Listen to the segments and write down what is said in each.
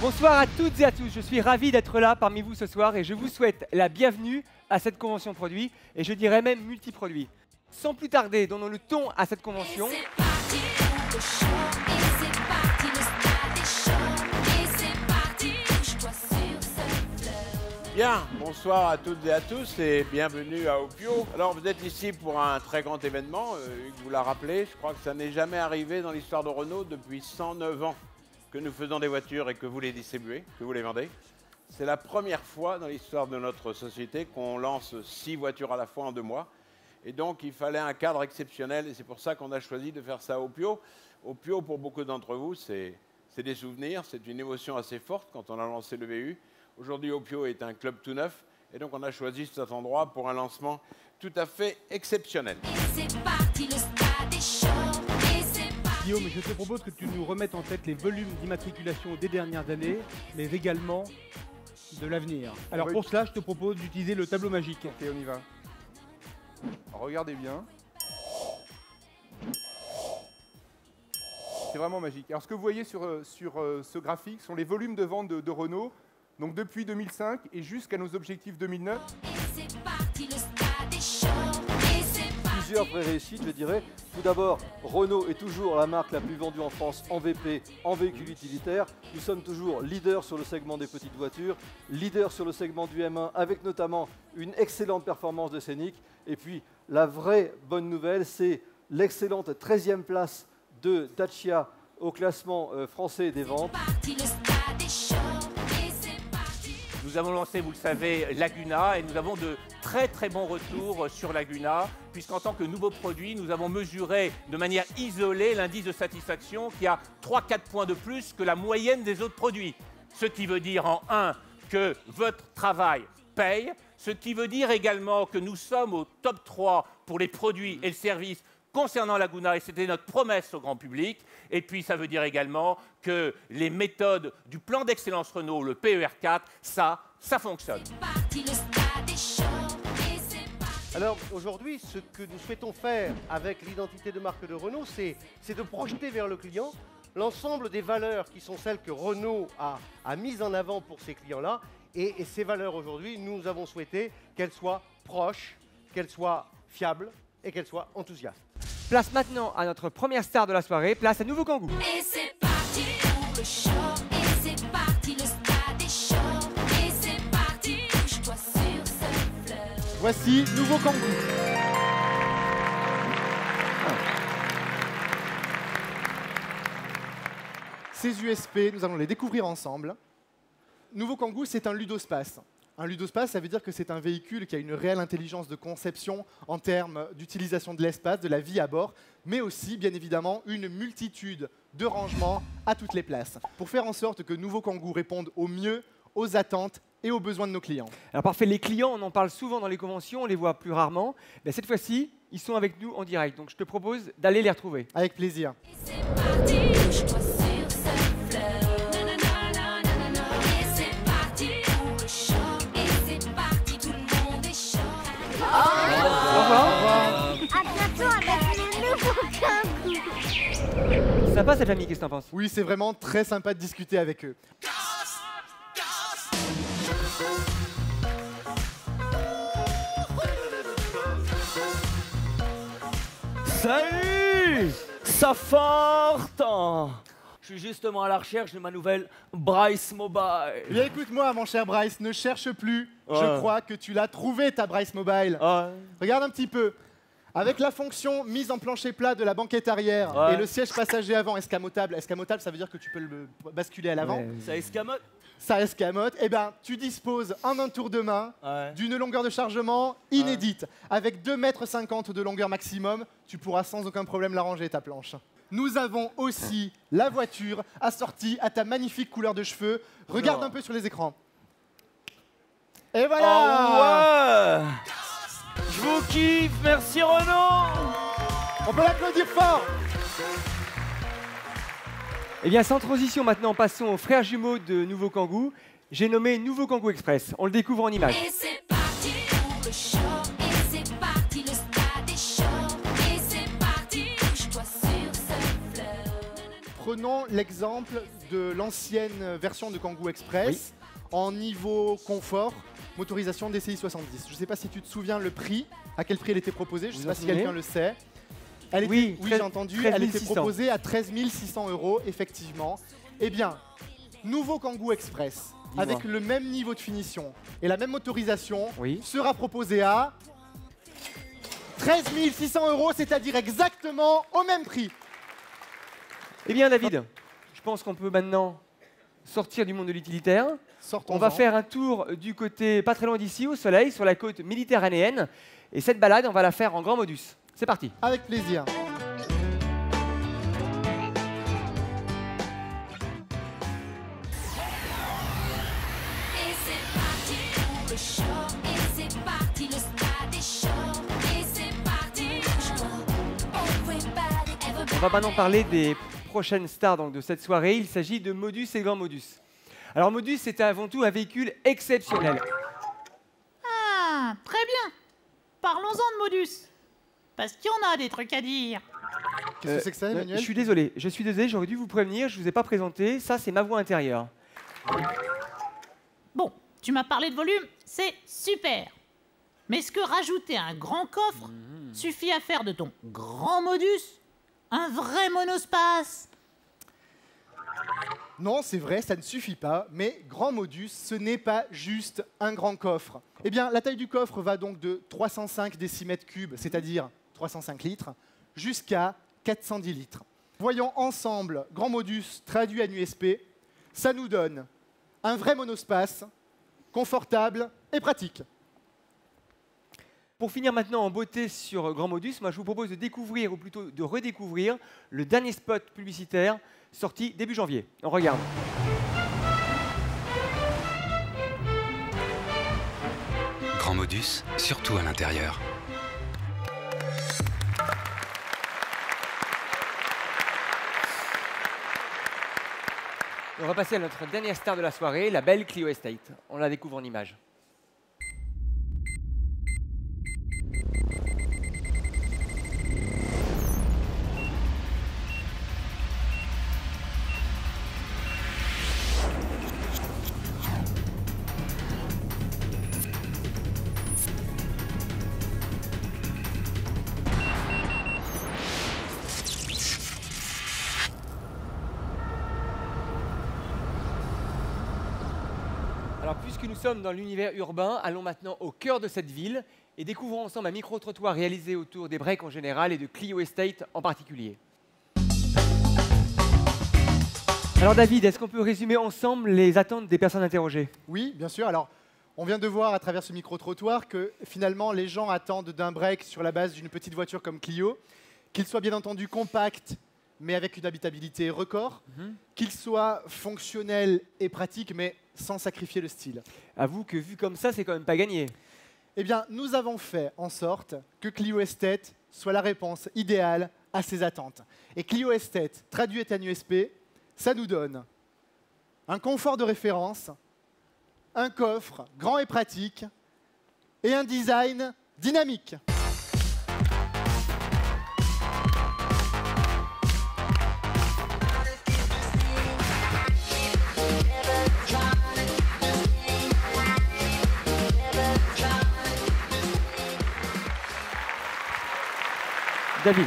Bonsoir à toutes et à tous, je suis ravi d'être là parmi vous ce soir et je vous souhaite la bienvenue à cette convention produit et je dirais même multiproduit. Sans plus tarder, donnons le ton à cette convention. Bien, bonsoir à toutes et à tous et bienvenue à Opio. Alors vous êtes ici pour un très grand événement, Hugues vous l'a rappelé, je crois que ça n'est jamais arrivé dans l'histoire de Renault depuis 109 ans que nous faisons des voitures et que vous les distribuez, que vous les vendez. C'est la première fois dans l'histoire de notre société qu'on lance 6 voitures à la fois en 2 mois. Et donc il fallait un cadre exceptionnel et c'est pour ça qu'on a choisi de faire ça à Opio. Opio, pour beaucoup d'entre vous, c'est des souvenirs, c'est une émotion assez forte quand on a lancé le VU. Aujourd'hui, Opio est un club tout neuf et donc on a choisi cet endroit pour un lancement tout à fait exceptionnel. Guillaume, je te propose que tu nous remettes en tête les volumes d'immatriculation des dernières années, mais également de l'avenir. Alors pour cela, je te propose d'utiliser le tableau magique. Ok, on y va. Regardez bien. C'est vraiment magique. Alors ce que vous voyez sur ce graphique sont les volumes de vente de Renault, donc depuis 2005 et jusqu'à nos objectifs 2009. Plusieurs vraies réussites, je dirais. Tout d'abord, Renault est toujours la marque la plus vendue en France en VP, en véhicule utilitaire. Nous sommes toujours leader sur le segment des petites voitures, leader sur le segment du M1 avec notamment une excellente performance de Scénic. Et puis, la vraie bonne nouvelle, c'est l'excellente 13e place de Dacia au classement français des ventes. Nous avons lancé, vous le savez, Laguna et nous avons de très très bons retours sur Laguna puisqu'en tant que nouveau produit, nous avons mesuré de manière isolée l'indice de satisfaction qui a 3-4 points de plus que la moyenne des autres produits. Ce qui veut dire en 1 que votre travail paye, ce qui veut dire également que nous sommes au top 3 pour les produits et le service concernant Laguna, et c'était notre promesse au grand public. Et puis, ça veut dire également que les méthodes du plan d'excellence Renault, le PER4, ça fonctionne. Alors aujourd'hui, ce que nous souhaitons faire avec l'identité de marque de Renault, c'est de projeter vers le client l'ensemble des valeurs qui sont celles que Renault a mises en avant pour ces clients-là. Et ces valeurs aujourd'hui, nous avons souhaité qu'elles soient proches, qu'elles soient fiables et qu'elles soient enthousiastes. Place maintenant à notre première star de la soirée, place à Nouveau Kangoo. Et c'est parti pour le show, et c'est parti, le stade est chaud, et c'est parti, bouge-toi sur cette fleur. Voici Nouveau Kangoo. Ces USP, nous allons les découvrir ensemble. Nouveau Kangoo, c'est un ludospace. Un ludospace, ça veut dire que c'est un véhicule qui a une réelle intelligence de conception en termes d'utilisation de l'espace, de la vie à bord, mais aussi, bien évidemment, une multitude de rangements à toutes les places, pour faire en sorte que Nouveau Kangoo réponde au mieux aux attentes et aux besoins de nos clients. Alors parfait, les clients, on en parle souvent dans les conventions, on les voit plus rarement. Mais cette fois-ci, ils sont avec nous en direct, donc je te propose d'aller les retrouver. Avec plaisir. Et c'est parti, bouge-toi sur cette fleur. Et c'est parti pour le show, et c'est parti, tout le monde est chaud. Au revoir. À bientôt avec le Nouveau Kangoo. Sympa cette famille, qu'est-ce que t'en penses? Oui, c'est vraiment très sympa de discuter avec eux. Salut! Ça forte! Je suis justement à la recherche de ma nouvelle Bryce Mobile. Bien écoute-moi, mon cher Bryce, ne cherche plus. Ouais. Je crois que tu l'as trouvé, ta Bryce Mobile. Ouais. Regarde un petit peu. Avec la fonction mise en plancher plat de la banquette arrière Ouais. et le siège passager avant escamotable, escamotable ça veut dire que tu peux le basculer à l'avant, Ouais. Ça escamote? ça escamote, et ben tu disposes en un tour de main Ouais. d'une longueur de chargement inédite. Avec 2,50 m de longueur maximum, tu pourras sans aucun problème la ranger ta planche. Nous avons aussi la voiture assortie à ta magnifique couleur de cheveux. Regarde Non. un peu sur les écrans. Et voilà. Oh ouais! Je vous kiffe, merci Renault! On peut l'applaudir fort. Eh bien, sans transition, maintenant, passons aux frères jumeaux de Nouveau Kangoo. J'ai nommé Nouveau Kangoo Express. On le découvre en images. Et c'est parti pour le show, et c'est parti, le stade est chaud, et c'est parti, bouge-toi sur cette fleur. prenons l'exemple de l'ancienne version de Kangoo Express en niveau confort, motorisation DCI 70. Je ne sais pas si tu te souviens le prix, à quel prix elle était proposée, je ne sais pas si quelqu'un le sait. Elle était, oui, j'ai entendu, elle était proposée à 13 600 €, effectivement. Eh bien, nouveau Kangoo Express, avec le même niveau de finition et la même motorisation, sera proposé à 13 600 €, c'est-à-dire exactement au même prix. Eh bien, David, je pense qu'on peut maintenant sortir du monde de l'utilitaire. On va faire un tour du côté pas très loin d'ici, au soleil, sur la côte méditerranéenne. Et cette balade, on va la faire en grand modus. C'est parti. Avec plaisir. On va maintenant parler des prochaines stars donc, de cette soirée. Il s'agit de Modus et Grand Modus. Alors Modus, c'est avant tout un véhicule exceptionnel. Ah, très bien. Parlons-en de Modus. Parce qu'il y en a des trucs à dire. Qu'est-ce que c'est que ça, Emmanuel? Je suis désolé, j'aurais dû vous prévenir, je ne vous ai pas présenté. Ça, c'est ma voix intérieure. Bon, tu m'as parlé de volume, c'est super. Mais est-ce que rajouter un grand coffre suffit à faire de ton grand Modus un vrai monospace? Non, c'est vrai, ça ne suffit pas, mais Grand Modus, ce n'est pas juste un grand coffre. Eh bien, la taille du coffre va donc de 305 décimètres cubes, c'est-à-dire 305 litres, jusqu'à 410 litres. Voyons ensemble Grand Modus traduit en USP, ça nous donne un vrai monospace, confortable et pratique. Pour finir maintenant en beauté sur Grand Modus, moi je vous propose de découvrir, ou plutôt de redécouvrir, le dernier spot publicitaire sorti début janvier. On regarde. Grand Modus, surtout à l'intérieur. On va passer à notre dernière star de la soirée, la belle Clio Estate. On la découvre en images. Alors, puisque nous sommes dans l'univers urbain, allons maintenant au cœur de cette ville et découvrons ensemble un micro-trottoir réalisé autour des breaks en général et de Clio Estate en particulier. Alors David, est-ce qu'on peut résumer ensemble les attentes des personnes interrogées? Oui, bien sûr. Alors, on vient de voir à travers ce micro-trottoir que finalement, les gens attendent d'un break sur la base d'une petite voiture comme Clio, qu'il soit bien entendu compact, mais avec une habitabilité record, qu'il soit fonctionnel et pratique, mais sans sacrifier le style. Avoue que vu comme ça, c'est quand même pas gagné. Eh bien, nous avons fait en sorte que Clio Estate soit la réponse idéale à ces attentes. Et Clio Estate, traduit en USP, ça nous donne un confort de référence, un coffre grand et pratique, et un design dynamique. David,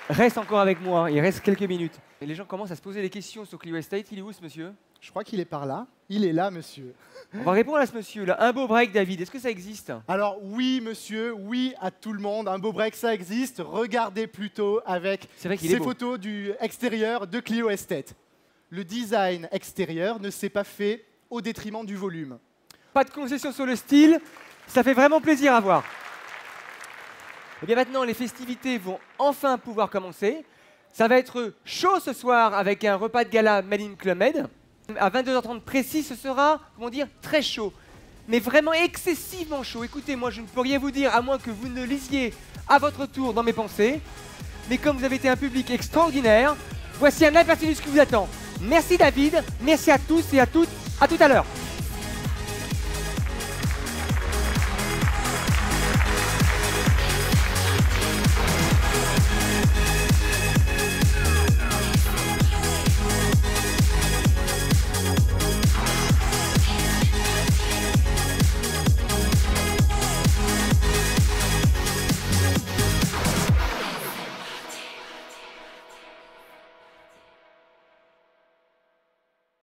reste encore avec moi, il reste quelques minutes. Et les gens commencent à se poser des questions sur Clio Estate. Il est où ce monsieur? Je crois qu'il est par là. Il est là, monsieur. On va répondre à ce monsieur-là. Un beau break, David, est-ce que ça existe? Alors oui, monsieur, oui à tout le monde. Un beau break, ça existe. Regardez plutôt avec ces photos du extérieur de Clio Estate. Le design extérieur ne s'est pas fait au détriment du volume. Pas de concession sur le style, ça fait vraiment plaisir à voir. Et bien maintenant, les festivités vont enfin pouvoir commencer. Ça va être chaud ce soir avec un repas de gala Made in Club Med. À 22h30 précis, ce sera, comment dire, très chaud. Mais vraiment excessivement chaud. Écoutez, moi je ne peux rien vous dire à moins que vous ne lisiez à votre tour dans mes pensées. Mais comme vous avez été un public extraordinaire, voici un aperçu de ce qui vous attend. Merci David, merci à tous et à toutes. À tout à l'heure.